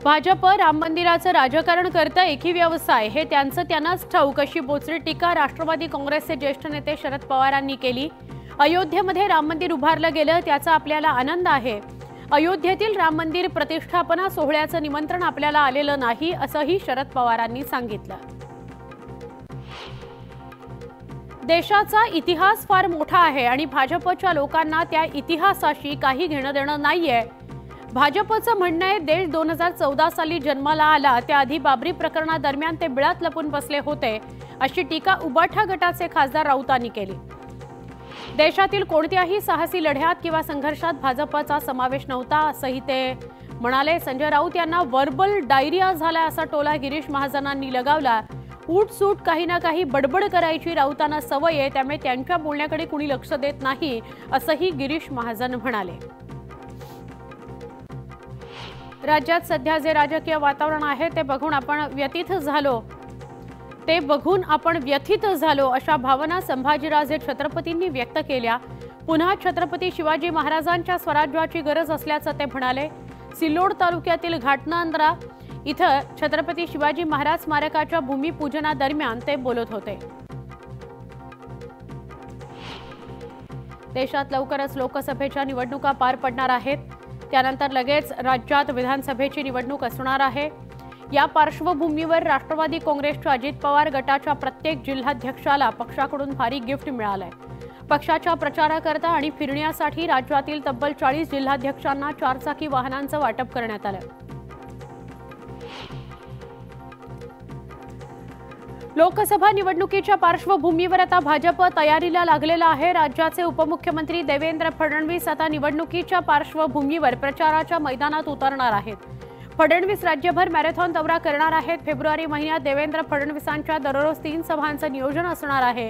भाजप राम मंदिराचं राजकारण करतं एकी व्यवसाय हे त्यांनाच ठाऊक अशी बोचरी टीका राष्ट्रवादी काँग्रेसचे ज्येष्ठ नेते शरद पवारांनी केली। अयोध्येमध्ये राम मंदिर उभारलं गेलं त्याचा आपल्याला आनंद आहे। अयोध्येतील राम मंदिर प्रतिष्ठापना सोहळ्याचं निमंत्रण आपल्याला आलेलं नाही असंही शरद पवारांनी सांगितलं। देशाचा इतिहास फार मोठा आहे आणि भाजपच्या लोकांना त्या इतिहासाशी काही घेणं देणं नाहीये। भाजपचं म्हणणं आहे देश 2014 साली जन्माला आला त्याआधी बाबरी प्रकरणादरम्यान ते बिळात लपून बसले होते अशी टीका उबाठा गटाचे खासदार राऊतांनी केली। देशातील कोणत्याही साहसी लढ्यात किंवा संघर्षात भाजपचा समावेश नव्हता असंही ते म्हणाले। संजय राऊत यांना वर्बल डायरिया झाला असा टोला गिरीश महाजनांनी लगावला। उठसूट काही ना काही बडबड करायची राऊतांना सवय आहे त्यामुळे त्यांच्या बोलण्याकडे कुणी लक्ष देत नाही असंही गिरीश महाजन म्हणाले। राज्यात सध्या जे राजकीय वातावरण आहे ते बघून आपण व्यथित झालो अशा भावना संभाजीराजे छत्रपतींनी व्यक्त केल्या। पुन्हा छत्रपती शिवाजी महाराजांच्या स्वराज्याची गरज असल्याचं ते म्हणाले। सिल्लोड तालुक्यातील घाटनांद्रा इथं छत्रपती शिवाजी महाराज स्मारकाच्या भूमिपूजनादरम्यान ते बोलत होते। देशात लवकरच लोकसभेच्या निवडणुका पार पडणार आहेत, त्यानंतर लगेच राज्यात विधानसभेची निवडणूक असणार आहे। या पार्श्वभूमीवर राष्ट्रवादी काँग्रेसच्या अजित पवार गटाच्या प्रत्येक जिल्हाध्यक्षाला पक्षाकडून भारी गिफ्ट मिळालंय। पक्षाच्या प्रचाराकरता आणि फिरण्यासाठी राज्यातील तब्बल 40 जिल्हाध्यक्षांना चारचाकी वाहनांचं वाटप करण्यात आलं। लोकसभा निवडणुकीच्या पार्श्वभूमीवर आता भाजप तयारीला लागलेला आहे। राज्याचे उपमुख्यमंत्री देवेंद्र फडणवीस आता निवडणुकीच्या पार्श्वभूमीवर प्रचाराच्या मैदानात उतरणार आहेत। फडणवीस राज्यभर मॅरेथॉन दौरा करणार आहेत। फेब्रुवारी महिन्यात देवेंद्र फडणवीसांच्या दररोज 3 सभांचं नियोजन असणार आहे।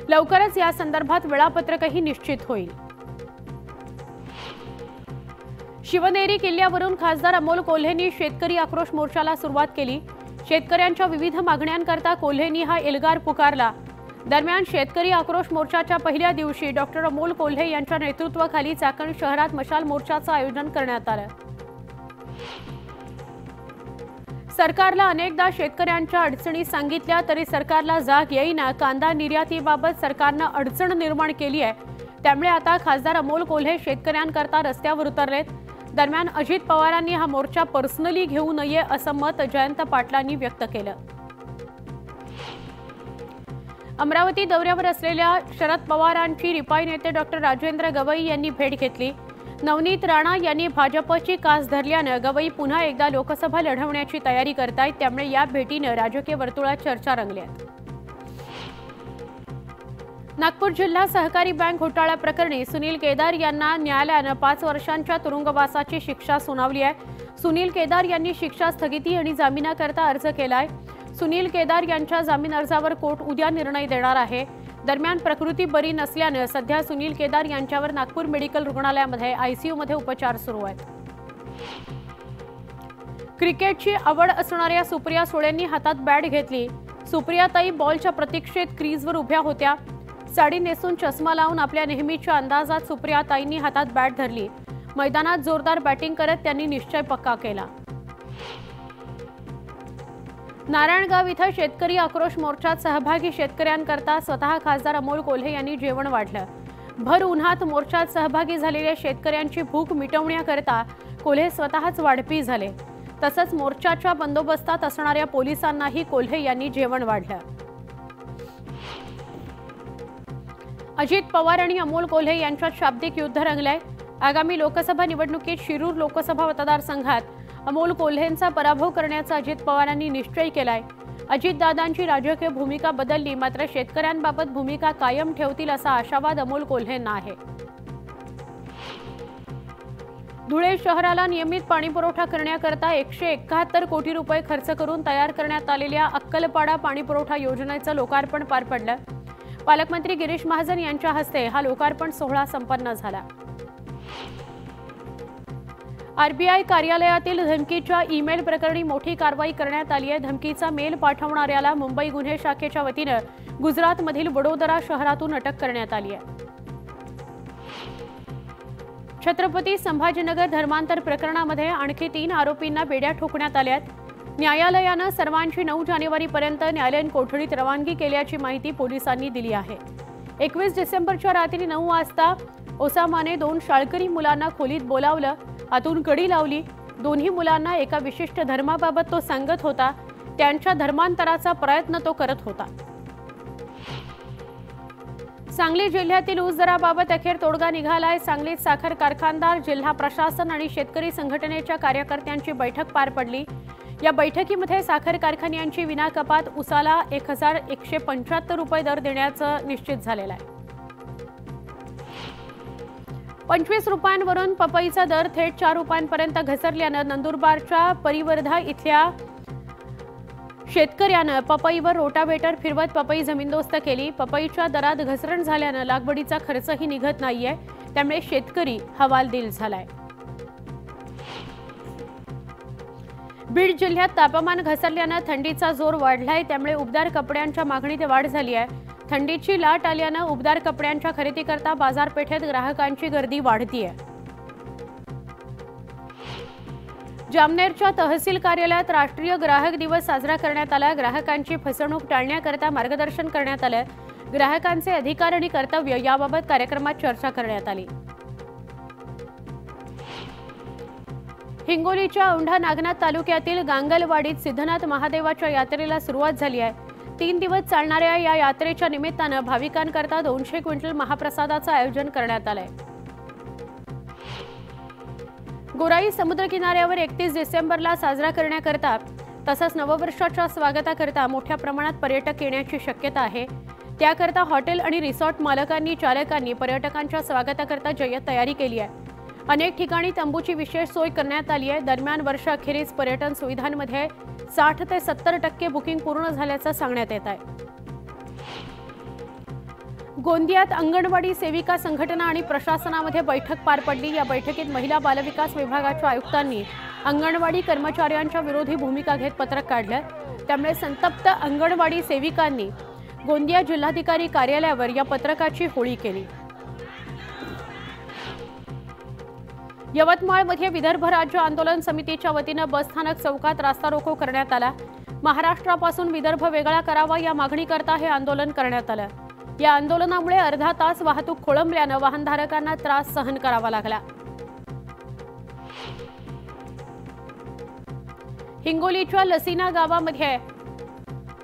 लवकरच या संदर्भात वेळापत्रकही निश्चित होईल। शिवनेरी किल्ल्यावरून खासदार अमोल कोल्हेंनी शेतकरी आक्रोश मोर्चाला सुरुवात केली। शेतकऱ्यांच्या विविध मागण्यांकरता कोल्हेंनी हा एल्गार पुकारला। दरम्यान शेतकरी आक्रोश मोर्चाच्या पहिल्या दिवशी डॉक्टर अमोल कोल्हे यांच्या नेतृत्वाखाली चाकण शहरात मशाल मोर्चाचं आयोजन करण्यात आलं। सरकारला अनेकदा शेतकऱ्यांच्या अडचणी सांगितल्या तरी सरकारला जाग येईना। कांदा निर्यातीबाबत सरकारनं अडचण निर्माण केली आहे, त्यामुळे आता खासदार अमोल कोल्हे शेतकऱ्यांकरता रस्त्यावर उतरलेत। दरम्यान अजित पवारांनी हा मोर्चा पर्सनली घेऊ नये असं मत जयंत पाटलांनी व्यक्त केलं। अमरावती दौऱ्यावर असलेल्या शरद पवारांची रिपाई नेते डॉक्टर राजेंद्र गवई यांनी भेट घेतली। नवनीत राणा यांनी भाजपची कास धरल्यानं गवई पुन्हा एकदा लोकसभा लढवण्याची तयारी करतायत, त्यामुळे या भेटीनं राजकीय वर्तुळात चर्चा रंगली आहे। नागपूर जिल्हा सहकारी बँक घोटाळा प्रकरणी सुनील केदार यांना न्यायालयानं 5 वर्षांच्या तुरुंगवासाची शिक्षा सुनावली आहे। सुनील केदार यांनी शिक्षा स्थगिती आणि जामिनाकरता अर्ज केलाय। सुनील केदार यांच्या जामीन अर्जावर कोर्ट उद्या निर्णय देणार आहे। दरम्यान प्रकृती बरी नसल्यानं सध्या सुनील केदार यांच्यावर नागपूर मेडिकल रुग्णालयामध्ये आयसीयू मध्ये उपचार सुरू आहेत। क्रिकेटची आवड असणाऱ्या सुप्रिया सुळेंनी हातात बॅट घेतली। सुप्रियाताई बॉलच्या प्रतीक्षेत क्रीजवर उभ्या होत्या। साडी नेसून चष्मा लावून आपल्या नेहमीच्या अंदाजात सुप्रियाताईंनी हातात बॅट धरली। मैदानात जोरदार बॅटिंग करत त्यांनी निश्चय पक्का केला। नारायणगाव इथं शेतकरी आक्रोश मोर्चात सहभागी शेतकऱ्यांकरता स्वतः खासदार अमोल कोल्हे यांनी जेवण वाढलं। भर उन्हात मोर्चात सहभागी झालेल्या शेतकऱ्यांची भूक मिटवण्याकरता कोल्हे स्वतःच वाढपी झाले। तसंच मोर्चाच्या बंदोबस्तात असणाऱ्या पोलिसांनाही कोल्हे यांनी जेवण वाढलं। अजित पवार आणि अमोल कोल्हे यांच्यात शाब्दिक युद्ध रंगलंय। आगामी लोकसभा निवडणुकीत शिरूर लोकसभा मतदारसंघात अमोल कोल्हेंचा पराभव करण्याचा अजित पवारांनी निश्चय केलाय। अजितदादांची राजकीय भूमिका बदलली मात्र शेतकऱ्यांबाबत भूमिका कायम ठेवतील असा आशावाद अमोल कोल्हेंना आहे। धुळे शहराला नियमित पाणीपुरवठा करण्याकरता 171 कोटी रुपये खर्च करून तयार करण्यात आलेल्या अक्कलपाडा पाणीपुरवठा योजनेचं लोकार्पण पार पडलं। पालकमंत्री गिरीश महाजन यांच्या हस्ते हा लोकार्पण सोहळा संपन्न झाला। आरबीआय कार्यालयातील धमकीच्या ईमेल प्रकरणी मोठी कारवाई करण्यात आली आहे। धमकीचा मेल पाठवणाऱ्याला मुंबई गुन्हे शाखेच्या वतीनं गुजरातमधील वडोदरा शहरातून अटक करण्यात आली आहे। छत्रपती संभाजीनगर धर्मांतर प्रकरणामध्ये आणखी 3 आरोपींना बेड्या ठोकण्यात आल्यात। न्यायालयानं सर्वांची 9 जानेवारीपर्यंत न्यायालयीन कोठडीत रवानगी केल्याची माहिती पोलिसांनी दिली आहे। 21 डिसेंबरच्या रात्री 9 वाजता ओसामाने 2 शाळकरी मुलांना खोलीत बोलावलं, आतून कडी लावली। दोन्ही मुलांना एका विशिष्ट धर्माबाबत तो सांगत होता, त्यांच्या धर्मांतराचा प्रयत्न तो करत होता। सांगली जिल्ह्यातील ऊस दराबाबत अखेर तोडगा निघालाय। सांगलीत साखर कारखानदार, जिल्हा प्रशासन आणि शेतकरी संघटनेच्या कार्यकर्त्यांची बैठक पार पडली। या बैठकीमध्ये साखर कारखान्यांची विनाकपात ऊसाला 1175 रुपये दर देण्याचं निश्चित झालेलं आहे। 25 रुपयांवरून पपईचा दर थेट 4 रुपयांपर्यंत घसरल्यानं नंदुरबारच्या परिवर्धा इथल्या शेतकऱ्यानं पपईवर रोटावेटर फिरवत पपई जमीनदोस्त केली। पपईच्या दरात घसरण झाल्यानं लागवडीचा खर्चही निघत नाहीये, त्यामुळे शेतकरी हवालदिल झालाय। बीड जिल्ह्यात तापमान घसरल्यानं थंडीचा जोर वाढलाय, त्यामुळे उबदार कपड्यांच्या मागणीत वाढ झाली आहे। थंडीची लाट आल्यानं उबदार कपड्यांच्या खरेदीकरता बाजारपेठेत ग्राहकांची गर्दी वाढतीये। जामनेरच्या तहसील कार्यालयात राष्ट्रीय ग्राहक दिवस साजरा करण्यात आला। ग्राहकांची फसवणूक टाळण्याकरता मार्गदर्शन करण्यात आलं। ग्राहकांचे अधिकार आणि कर्तव्य याबाबत कार्यक्रमात चर्चा करण्यात आली। हिंगोलीच्या औंढा नागनाथ तालुक्यातील गांगलवाडीत सिद्धनाथ महादेवाच्या यात्रेला सुरुवात झाली आहे। 3 दिवस चालणाऱ्या या यात्रेच्या निमित्तानं भाविकांकरता 200 क्विंटल महाप्रसादाचं आयोजन करण्यात आलंय। गोराई समुद्र किनाऱ्यावर 31 डिसेंबरला साजरा करण्याकरता तसंच नववर्षाच्या स्वागताकरता मोठ्या प्रमाणात पर्यटक येण्याची शक्यता आहे। त्याकरता हॉटेल आणि रिसॉर्ट मालकांनी, चालकांनी पर्यटकांच्या स्वागताकरता जय्यत तयारी केली आहे। अनेक ठिकाणी तंबूची विशेष सोय करण्यात आली आहे। दरम्यान वर्षाखेरीज पर्यटन सुविधांमध्ये 60 ते 70% बुकिंग पूर्ण झाल्याचं सांगण्यात येत आहे। गोंदियात अंगणवाडी सेविका संघटना आणि प्रशासनामध्ये बैठक पार पडली। या बैठकीत महिला बालविकास विभागाच्या आयुक्तांनी अंगणवाडी कर्मचाऱ्यांच्या विरोधी भूमिका घेत पत्रक काढलं। त्यामुळे संतप्त अंगणवाडी सेविकांनी गोंदिया जिल्हाधिकारी कार्यालयावर या पत्रकाची होळी केली। यवतमाळमध्ये विदर्भ राज्य आंदोलन समितीच्या वतीनं बसस्थानक चौकात रास्ता रोको करण्यात आला। महाराष्ट्रापासून विदर्भ वेगळा करावा या मागणीकरता हे आंदोलन करण्यात आलं। या आंदोलनामुळे अर्धा तास वाहतूक खोळंबल्यानं वाहनधारकांना त्रास सहन करावा लागला। हिंगोलीच्या लसीना गावामध्ये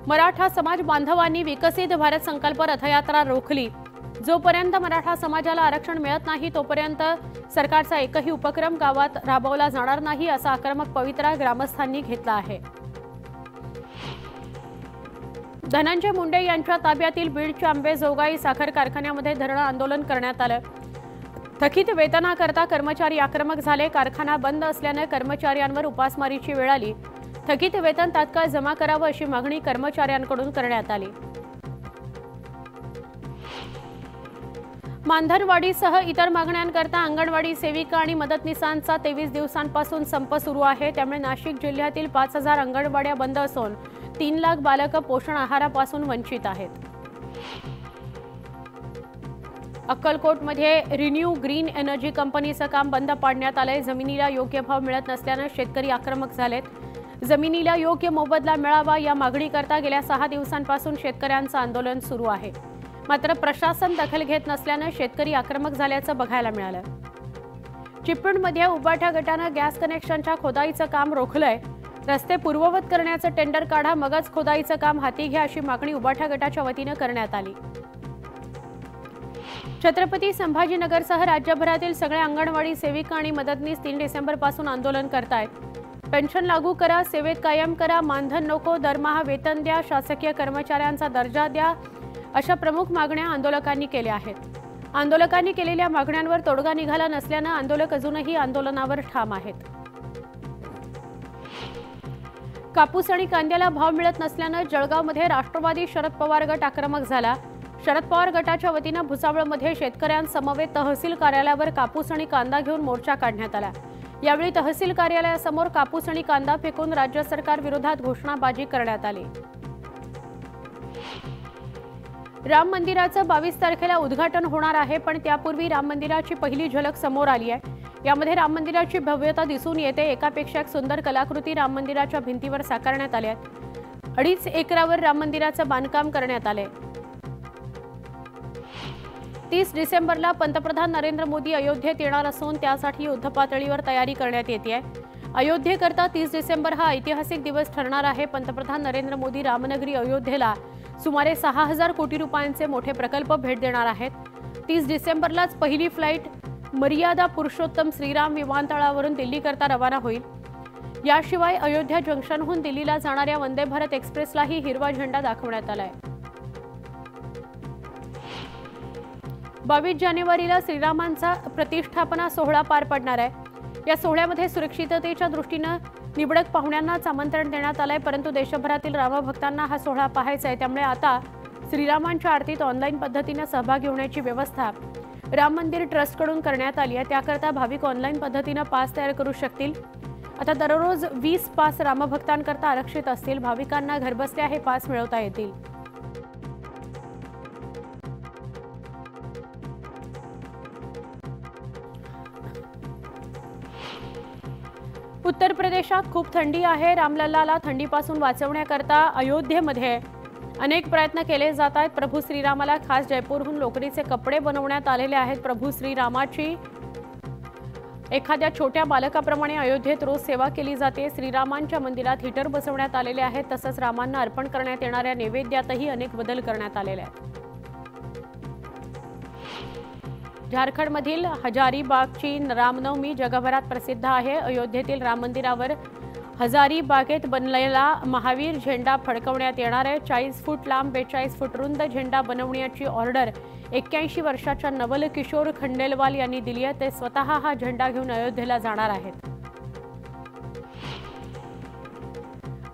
मराठा समाज बांधवांनी विकसित भारत संकल्प रथयात्रा रोखली। जोपर्यंत मराठा समाजाला आरक्षण मिळत नाही तोपर्यंत सरकारचा एकही उपक्रम गावात राबवला जाणार नाही, असा आक्रमक पवित्रा ग्रामस्थांनी घेतला आहे। धनंजय मुंडे यांच्या ताब्यातील बीडच्या अंबेजोगाई साखर कारखान्यामध्ये धरणं आंदोलन करण्यात आलं। थकीत वेतनाकरता कर्मचारी आक्रमक झाले। कारखाना बंद असल्याने कर्मचाऱ्यांवर उपासमारीची वेळ आली। थकीत वेतन तात्काळ जमा करावं अशी मागणी कर्मचाऱ्यांकडून करण्यात आली। मानधनवाढीसह इतर मागण्यांकरता अंगणवाडी सेविका आणि मदतनीसांचा 23 दिवसांपासून संप सुरू आहे। त्यामुळे नाशिक जिल्ह्यातील 5000 अंगणवाड्या बंद असून 3 लाख बालकं पोषण आहारापासून वंचित आहेत। अक्कलकोटमध्ये रिन्यू ग्रीन एनर्जी कंपनीचं काम बंद पाडण्यात आलंय। जमिनीला योग्य भाव मिळत नसल्यानं शेतकरी आक्रमक झालेत। जमिनीला योग्य मोबदला मिळावा या मागणीकरता गेल्या 6 दिवसांपासून शेतकऱ्यांचं आंदोलन सुरू आहे। मात्र प्रशासन दखल घेत नसल्यानं शेतकरी आक्रमक झाल्याचं बघायला मिळालं। चिपळूणमध्ये उबाठा गटानं गॅस कनेक्शनच्या खोदाईचं काम रोखलंय। रस्ते पूर्ववत करण्याचं टेंडर काढा, मगच खोदाईचं काम हाती घ्या अशी मागणी उबाठा गटाच्या वतीनं करण्यात आली। छत्रपती संभाजीनगरसह राज्यभरातील सगळ्या अंगणवाडी सेविका आणि मदतनीस 3 डिसेंबरपासून आंदोलन करतायत। पेन्शन लागू करा, सेवेत कायम करा, मानधन नको, दरमहा वेतन द्या, शासकीय कर्मचाऱ्यांचा दर्जा द्या, अशा प्रमुख मागण्या आंदोलकांनी केल्या आहेत। आंदोलकांनी केलेल्या मागण्यांवर तोडगा निघाला नसल्यानं आंदोलक अजूनही आंदोलनावर ठाम आहेत। कापूस आणि कांद्याला भाव मिळत नसल्यानं जळगावमध्ये राष्ट्रवादी शरद पवार गट आक्रमक झाला। शरद पवार गटाच्या वतीनं भुसावळमध्ये शेतकऱ्यांसमवेत तहसील कार्यालयावर कापूस आणि कांदा घेऊन मोर्चा काढण्यात आला। यावेळी तहसील कार्यालयासमोर कापूस आणि कांदा फेकून राज्य सरकार विरोधात घोषणाबाजी करण्यात आली। राम मंदिराचं 22 तारखेला उद्घाटन होणार आहे, पण त्यापूर्वी राम मंदिराची पहिली झलक समोर आली आहे। यामध्ये राम मंदिराची भव्यता दिसून येते। एकापेक्षा एक सुंदर कलाकृती राम मंदिराच्या भिंतीवर साकारण्यात आल्या आहेत। 2.5 एकरावर राम मंदिराचं बांधकाम करण्यात आले। 30 डिसेंबरला पंतप्रधान नरेंद्र मोदी अयोध्येत येणार असून त्यासाठी युद्धपातळीवर तयारी करण्यात येते आहे। अयोध्येकरता 30 डिसेंबर हा ऐतिहासिक दिवस ठरणार आहे। पंतप्रधान नरेंद्र मोदी रामनगरी अयोध्येला सुमारे 6,000 कोटी रुपयांचे मोठे प्रकल्प भेट देणार आहेत। 30 डिसेंबरलाच पहिली फ्लाईट मर्यादा पुरुषोत्तम श्रीराम विमानतळावरून दिल्लीकरता रवाना होईल। याशिवाय अयोध्या जंक्शनहून दिल्लीला जाणाऱ्या वंदे भारत एक्सप्रेसलाही हिरवा झेंडा दाखवण्यात आलाय। 22 जानेवारीला श्रीरामांचा प्रतिष्ठापना सोहळा पार पडणार आहे। या सोहळ्यामध्ये सुरक्षिततेच्या दृष्टीने निवडक पाहुण्यांनाच आमंत्रण देण्यात आलंय, परंतु देशभरातील रामभक्तांना हा सोहळा पाहायचा आहे। त्यामुळे आता श्रीरामांच्या आरतीत ऑनलाईन पद्धतीने सहभागी होण्याची व्यवस्था राम मंदिर ट्रस्टकडून करण्यात आली आहे। त्याकरता भाविक ऑनलाईन पद्धतीने पास तयार करू शकतील। आता दररोज 20 पास रामभक्तांकरता आरक्षित असतील। भाविकांना घरबसल्या हे पास मिळवता येतील। उत्तर प्रदेशात खूप थंडी आहे। रामलल्लाला थंडीपासून वाचवण्याकरता अयोध्येमध्ये अनेक प्रयत्न केले जात आहेत। प्रभू श्रीरामाला खास जयपूरहून लोकरीचे कपडे बनवण्यात आलेले आहेत। प्रभू श्रीरामाची एखाद्या छोट्या बालकाप्रमाणे अयोध्येत रोज सेवा केली जाते। श्रीरामांच्या मंदिरात हीटर बसवण्यात आलेले आहेत। तसंच रामांना अर्पण करण्यात येणाऱ्या नैवेद्यातही अनेक बदल करण्यात आलेले आहेत। झारखंडमधील हजारीबागची रामनवमी जगभरात प्रसिद्ध आहे। अयोध्येतील राम मंदिरावर हजारीबागेत बनलेला महावीर झेंडा फडकवण्यात येणार आहे। 40 फूट लांब 42 फूट रुंद झेंडा बनवण्याची ऑर्डर 81 वर्षाच्या नवल किशोर खंडेलवाल यांनी दिली आहे। ते स्वतः हा झेंडा घेऊन अयोध्येला जाणार आहेत।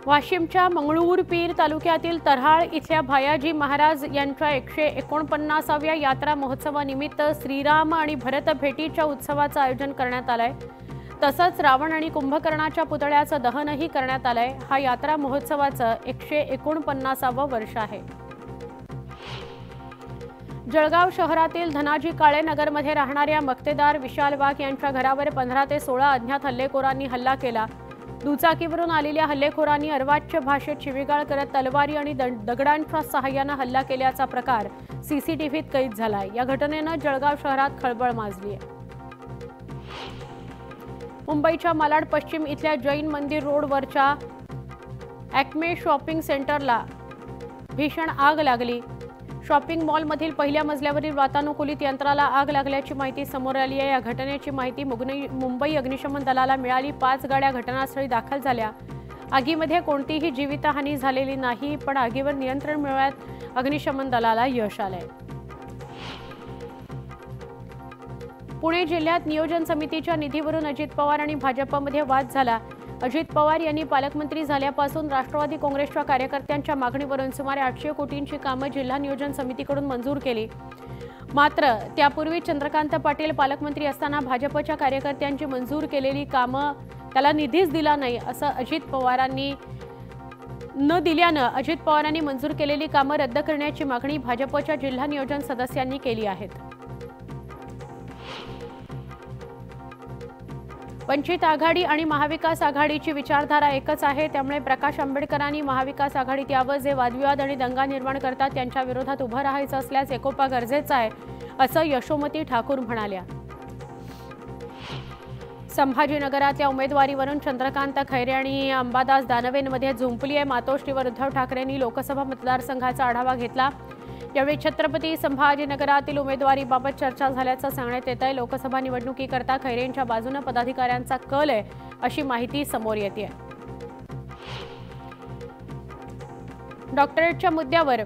वाशिमच्या मंगळूरपीर तालुक्यातील तरहाळ इथल्या भायाजी महाराज यांच्या 149व्या यात्रा महोत्सवानिमित्त श्रीराम आणि भरत भेटीच्या उत्सवाचं आयोजन करण्यात आलंय। तसंच रावण आणि कुंभकर्णाच्या पुतळ्याचं दहनही करण्यात आलंय। हा यात्रा महोत्सवाचं 149वं वर्ष आहे। जळगाव शहरातील धनाजी काळे नगरमध्ये राहणाऱ्या मक्तेदार विशाल वाघ यांच्या घरावर 15 ते 16 अज्ञात हल्लेखोरांनी हल्ला केला। दुचाकीवरून आलेल्या हल्लेखोरांनी अर्वाच्य भाषेत शिवीगाळ करत तलवारी आणि दगडांच्या सहाय्याने हल्ला केल्याचा प्रकार सीसीटीव्हीत कैद झालाय। या घटनेनं जळगाव शहरात खळबळ माजली आहे। मुंबईच्या मालाड पश्चिम इथल्या जैन मंदिर रोडवरच्या ॲक्मे शॉपिंग सेंटरला भीषण आग लागली। शॉपिंग मॉलमधील पहिल्या मजल्यावरील वातानुकूलित यंत्राला आग लागल्याची माहिती समोर आली आहे। या घटनेची माहिती मुंबई अग्निशमन दलाला मिळाली। 5 गाड्या घटनास्थळी दाखल झाल्या। आगीमध्ये कोणतीही जीवितहानी झालेली नाही, पण आगीवर नियंत्रण मिळवण्यात अग्निशमन दलाला यश आलंय। पुणे जिल्ह्यात नियोजन समितीच्या निधीवरून अजित पवार आणि भाजपमध्ये वाद झाला। अजित पवार यांनी पालकमंत्री झाल्यापासून राष्ट्रवादी काँग्रेसच्या कार्यकर्त्यांच्या मागणीवरून सुमारे 800 कोटींची कामं जिल्हा नियोजन समितीकडून मंजूर केली। मात्र त्यापूर्वी चंद्रकांत पाटील पालकमंत्री असताना भाजपच्या कार्यकर्त्यांची मंजूर केलेली कामं त्याला निधीच दिला नाही असं अजित पवारांनी न दिल्यानं अजित पवारांनी मंजूर केलेली कामं रद्द करण्याची मागणी भाजपच्या जिल्हा नियोजन सदस्यांनी केली आहे। वंचित आघाडी आणि महाविकास आघाडीची विचारधारा एकच आहे। त्यामुळे प्रकाश आंबेडकरांनी महाविकास आघाडीत यावं। जे वादविवाद आणि दंगा निर्माण करतात त्यांच्या विरोधात उभं राहायचं असल्यास एकोपा गरजेचा आहे असं यशोमती ठाकूर म्हणाल्या। संभाजीनगरातल्या उमेदवारीवरून चंद्रकांत खैरे आणि अंबादास दानवेंमध्ये झुंपली आहे। मातोश्रीवर उद्धव ठाकरेंनी लोकसभा मतदारसंघाचा आढावा घेतला। यावेळी छत्रपती संभाजीनगरातील उमेदवारीबाबत चर्चा झाल्याचं सांगण्यात येत आहे। लोकसभा निवडणुकीकरता खैरेंच्या बाजूने पदाधिकाऱ्यांचा कल आहे अशी माहिती समोर येते। डॉक्टरेटच्या मुद्द्यावर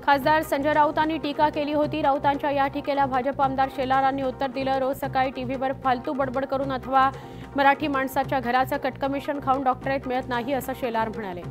खासदार संजय राऊतांनी टीका केली होती। राऊतांच्या या टीकेला भाजप आमदार शेलारांनी उत्तर दिलं। रोज सकाळी टीव्हीवर फालतू बडबड करून अथवा मराठी माणसाच्या घराचं कटकमिशन खाऊन डॉक्टरेट मिळत नाही असं शेलार म्हणाले।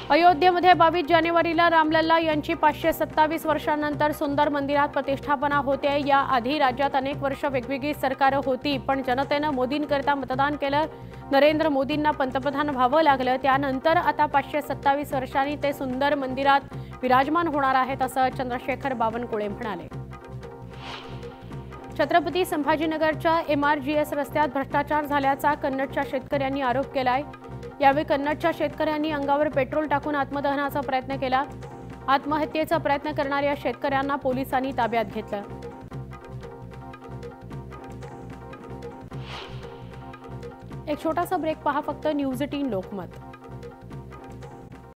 अयोध्येमध्ये 22 जानेवारीला रामलल्ला यांची 527 वर्षांनंतर सुंदर मंदिरात प्रतिष्ठापना होते। या आधी राज्यात अनेक वर्ष वेगवेगळी सरकारं होती, पण जनतेनं मोदींकरता मतदान केलं। नरेंद्र मोदींना पंतप्रधान व्हावं लागलं। त्यानंतर आता 527 वर्षांनी ते सुंदर मंदिरात विराजमान होणार आहेत असं चंद्रशेखर बावनकुळे म्हणाले। छत्रपती संभाजीनगरच्या MRGS रस्त्यात भ्रष्टाचार झाल्याचा कन्नडच्या शेतकऱ्यांनी आरोप केलाय। यावेळी कन्नडच्या शेतकऱ्यांनी अंगावर पेट्रोल टाकून आत्मदहनाचा प्रयत्न केला। आत्महत्येचा प्रयत्न करणाऱ्या शेतकऱ्यांना पोलिसांनी ताब्यात घेतलं। एक छोटासा ब्रेक पहा फक्त न्यूज 18 लोकमत।